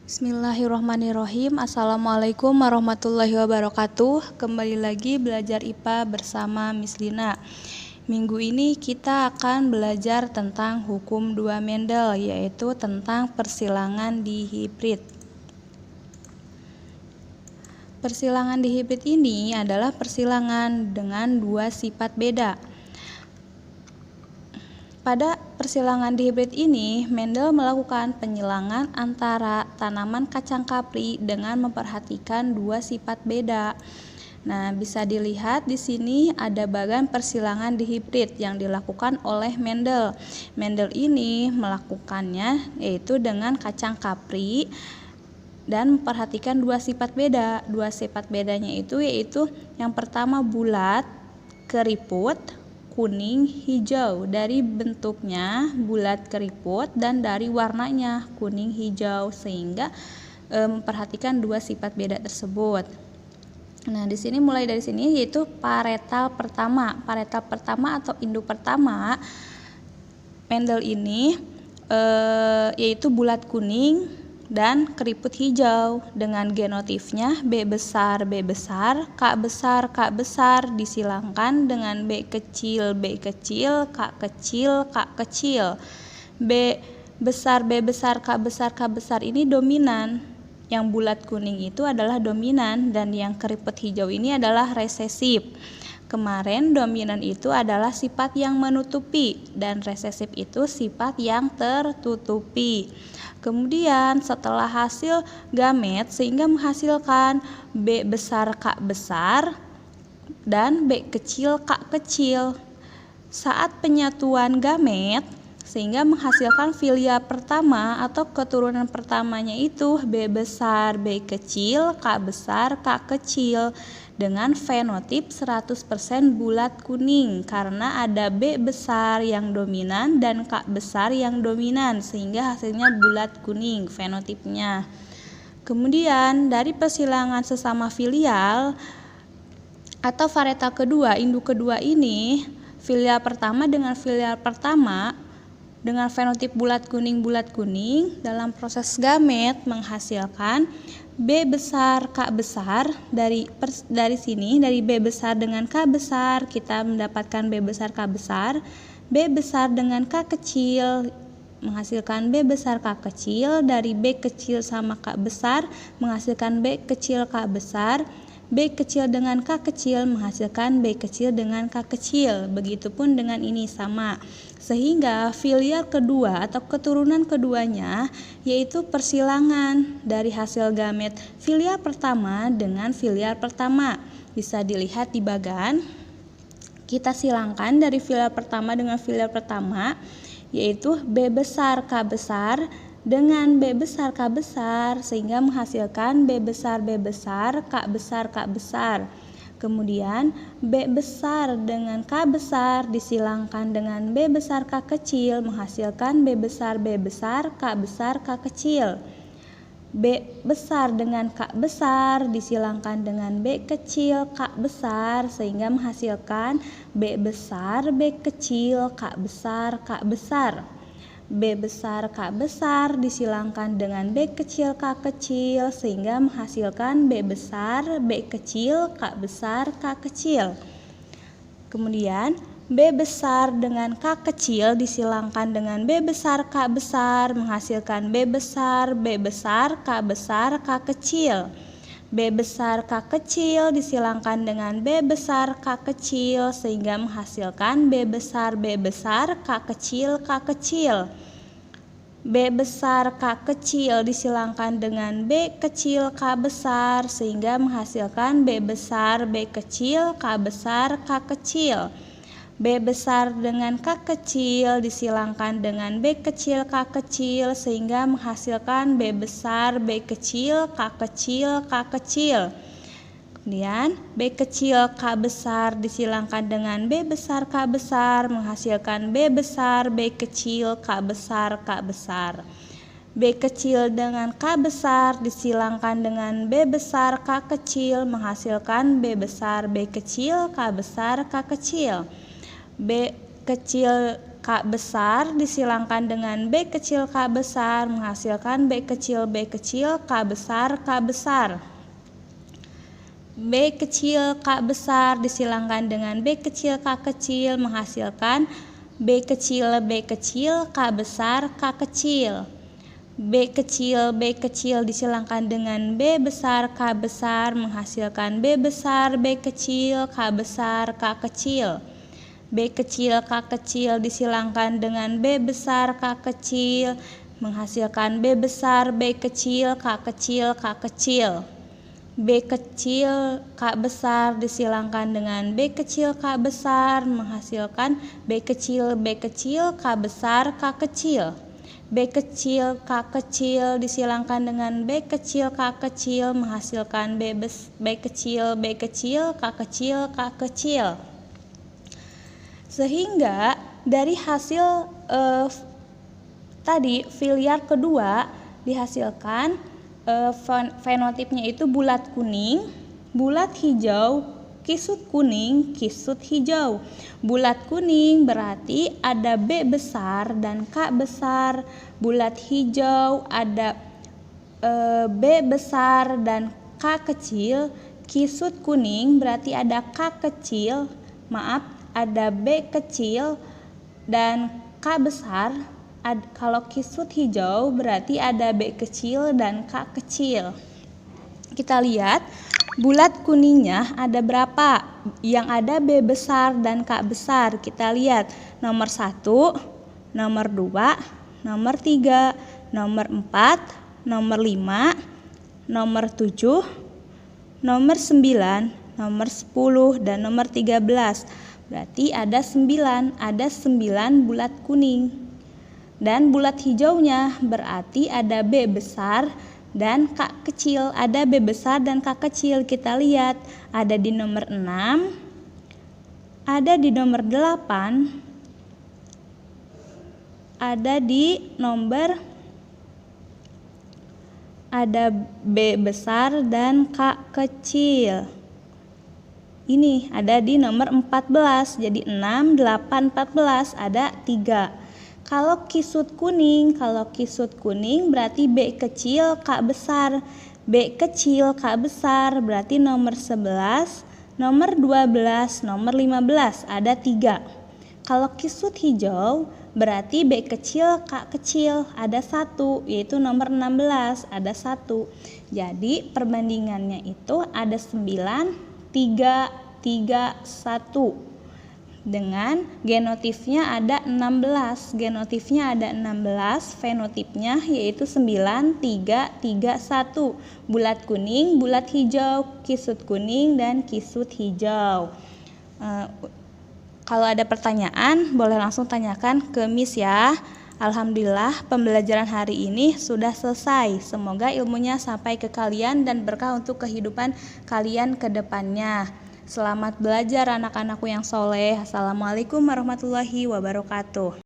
Bismillahirrahmanirrahim. Assalamualaikum warahmatullahi wabarakatuh. Kembali lagi belajar IPA bersama Miss Lina. Minggu ini kita akan belajar tentang hukum 2 Mendel, yaitu tentang persilangan dihibrid. Persilangan dihibrid ini adalah persilangan dengan dua sifat beda. Pada persilangan dihibrid ini, Mendel melakukan penyilangan antara tanaman kacang kapri dengan memperhatikan dua sifat beda. Nah, bisa dilihat di sini ada bagan persilangan dihibrid yang dilakukan oleh Mendel. Mendel ini melakukannya yaitu dengan kacang kapri dan memperhatikan dua sifat beda. Dua sifat bedanya itu yaitu yang pertama bulat, keriput, kuning, hijau. Dari bentuknya bulat keriput dan dari warnanya kuning hijau, sehingga memperhatikan dua sifat beda tersebut. Nah, di sini mulai dari sini yaitu paretal pertama. Paretal pertama atau induk pertama Mendel ini yaitu bulat kuning dan keriput hijau dengan genotipnya B besar, K besar disilangkan dengan B kecil, K kecil. B besar, K besar ini dominan. Yang bulat kuning itu adalah dominan dan yang keriput hijau ini adalah resesif. Kemarin dominan itu adalah sifat yang menutupi dan resesif itu sifat yang tertutupi. Kemudian setelah hasil gamet sehingga menghasilkan B besar, K besar dan B kecil, K kecil. Saat penyatuan gamet sehingga menghasilkan filia pertama atau keturunan pertamanya itu B besar, B kecil, K besar, K kecil dengan fenotip 100% bulat kuning karena ada B besar yang dominan dan K besar yang dominan sehingga hasilnya bulat kuning fenotipnya. Kemudian dari persilangan sesama filial atau varietal kedua, induk kedua ini, filial pertama dengan filial pertama dengan fenotip bulat kuning dalam proses gamet menghasilkan B besar, K besar. Dari sini dari B besar dengan K besar kita mendapatkan B besar, K besar. B besar dengan K kecil menghasilkan B besar, K kecil. Dari B kecil sama K besar menghasilkan B kecil, K besar. B kecil dengan K kecil menghasilkan B kecil dengan K kecil. Begitupun dengan ini sama. Sehingga filial kedua atau keturunan keduanya yaitu persilangan dari hasil gamet filial pertama dengan filial pertama. Bisa dilihat di bagan. Kita silangkan dari filial pertama dengan filial pertama yaitu B besar, K besar dengan B besar, K besar sehingga menghasilkan B besar, K besar. Kemudian B besar dengan K besar disilangkan dengan B besar, K kecil menghasilkan B besar, K besar, K kecil. B besar dengan K besar disilangkan dengan B kecil, K besar sehingga menghasilkan B besar, B kecil, K besar, K besar. B besar, K besar disilangkan dengan B kecil, K kecil sehingga menghasilkan B besar, B kecil, K besar, K kecil. Kemudian B besar dengan K kecil disilangkan dengan B besar, K besar menghasilkan B besar, K besar, K kecil. B besar, K kecil disilangkan dengan B besar, K kecil sehingga menghasilkan B besar, K kecil, K kecil. B besar, K kecil disilangkan dengan B kecil, K besar sehingga menghasilkan B besar, B kecil, K besar, K kecil. B besar dengan K kecil disilangkan dengan B kecil, K kecil sehingga menghasilkan B besar, B kecil, K kecil, K kecil. Kemudian B kecil, K besar disilangkan dengan B besar, K besar menghasilkan B besar, B kecil, K besar, K besar. B kecil dengan K besar disilangkan dengan B besar, K kecil menghasilkan B besar, B kecil, K besar, K kecil. B kecil, K K besar disilangkan dengan B kecil K besar menghasilkan B kecil K besar K besar. B kecil K besar disilangkan dengan B kecil K kecil menghasilkan B kecil K besar K kecil. B kecil disilangkan dengan B besar K besar menghasilkan B besar K besar K kecil. B kecil K kecil disilangkan dengan B besar K kecil menghasilkan B besar K kecil K kecil. B kecil K besar disilangkan dengan B kecil K besar menghasilkan B kecil K besar K kecil. B kecil K kecil disilangkan dengan B kecil K kecil menghasilkan B kecil K kecil K kecil. Sehingga dari hasil tadi filiar kedua dihasilkan fenotipnya itu bulat kuning, bulat hijau, kisut kuning, kisut hijau. Bulat kuning berarti ada B besar dan K besar. Bulat hijau ada B besar dan K kecil. Kisut kuning berarti ada K kecil, ada B kecil dan K besar. Kalau kisut hijau berarti ada B kecil dan K kecil. Kita lihat bulat kuningnya ada berapa? Yang ada B besar dan K besar. Kita lihat nomor 1, nomor 2, nomor 3, nomor 4, nomor 5, nomor 7, nomor 9, nomor 10, dan nomor 13. Berarti ada 9 bulat kuning. Dan bulat hijaunya berarti ada B besar dan K kecil. Ada B besar dan K kecil. Kita lihat ada di nomor 6, ada di nomor 8, ada di nomor B besar dan K kecil. Ini ada di nomor 14. Jadi 6, 8, 14 ada 3. Kalau kisut kuning berarti B kecil K besar. B kecil K besar berarti nomor 11, nomor 12, nomor 15 ada 3. Kalau kisut hijau berarti B kecil K kecil ada 1, yaitu nomor 16 ada 1. Jadi perbandingannya itu ada 9, 3, 3, 1. Dengan genotipnya ada 16. Fenotipnya yaitu 9, 3, 3, 1. Bulat kuning, bulat hijau, kisut kuning, dan kisut hijau. Kalau ada pertanyaan boleh langsung tanyakan ke Miss ya. Alhamdulillah pembelajaran hari ini sudah selesai. Semoga ilmunya sampai ke kalian dan berkah untuk kehidupan kalian ke depannya. Selamat belajar anak-anakku yang soleh. Assalamualaikum warahmatullahi wabarakatuh.